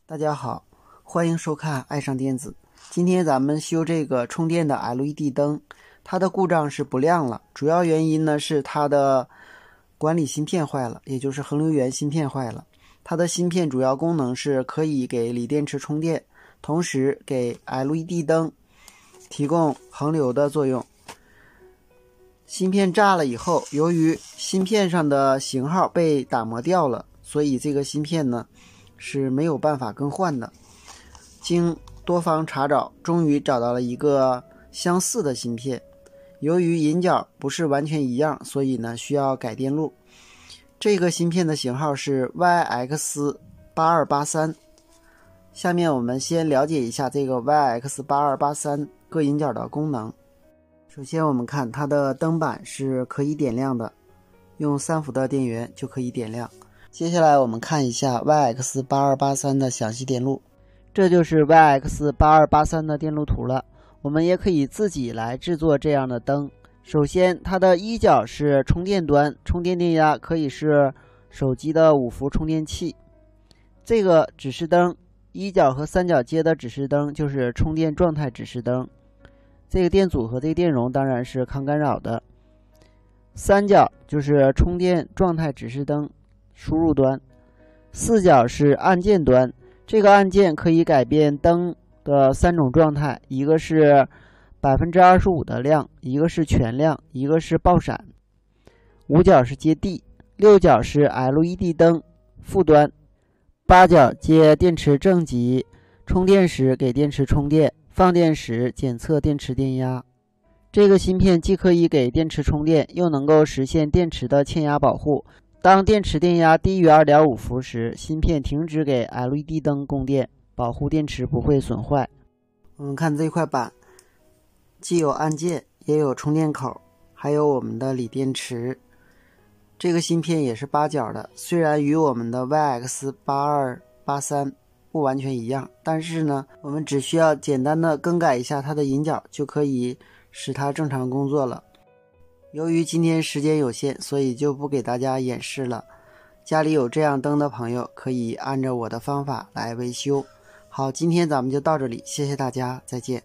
大家好，欢迎收看爱上电子。今天咱们修这个充电的 LED 灯，它的故障是不亮了，主要原因呢是它的管理芯片坏了，也就是恒流源芯片坏了。它的芯片主要功能是可以给锂电池充电，同时给 LED 灯提供恒流的作用。芯片炸了以后，由于芯片上的型号被打磨掉了，所以这个芯片呢是没有办法更换的。经多方查找，终于找到了一个相似的芯片。由于引脚不是完全一样，所以呢需要改电路。这个芯片的型号是 YX8283。下面我们先了解一下这个 YX8283 各引脚的功能。首先我们看它的灯板是可以点亮的，用3伏的电源就可以点亮。接下来我们看一下 YX8283 的详细电路，这就是 YX8283 的电路图了。我们也可以自己来制作这样的灯。首先它的一脚是充电端，充电电压可以是手机的5伏充电器。这个指示灯一脚和3脚接的指示灯就是充电状态指示灯，这个电阻和这个电容当然是抗干扰的。3脚就是充电状态指示灯输入端，4脚是按键端，这个按键可以改变灯的3种状态，一个是25%的亮，一个是全亮，一个是爆闪。5脚是接地，6脚是 LED 灯副端，8脚接电池正极，充电时给电池充电，放电时检测电池电压。这个芯片既可以给电池充电，又能够实现电池的欠压保护。当电池电压低于 2.5 伏时，芯片停止给 LED 灯供电，保护电池不会损坏。我们看这块板，既有按键，也有充电口，还有我们的锂电池。这个芯片也是8脚的，虽然与我们的 YX8283 不完全一样，但是呢，我们只需要简单的更改一下它的引脚，就可以使它正常工作了。由于今天时间有限，所以就不给大家演示了。家里有这样灯的朋友，可以按照我的方法来维修。好，今天咱们就到这里，谢谢大家，再见。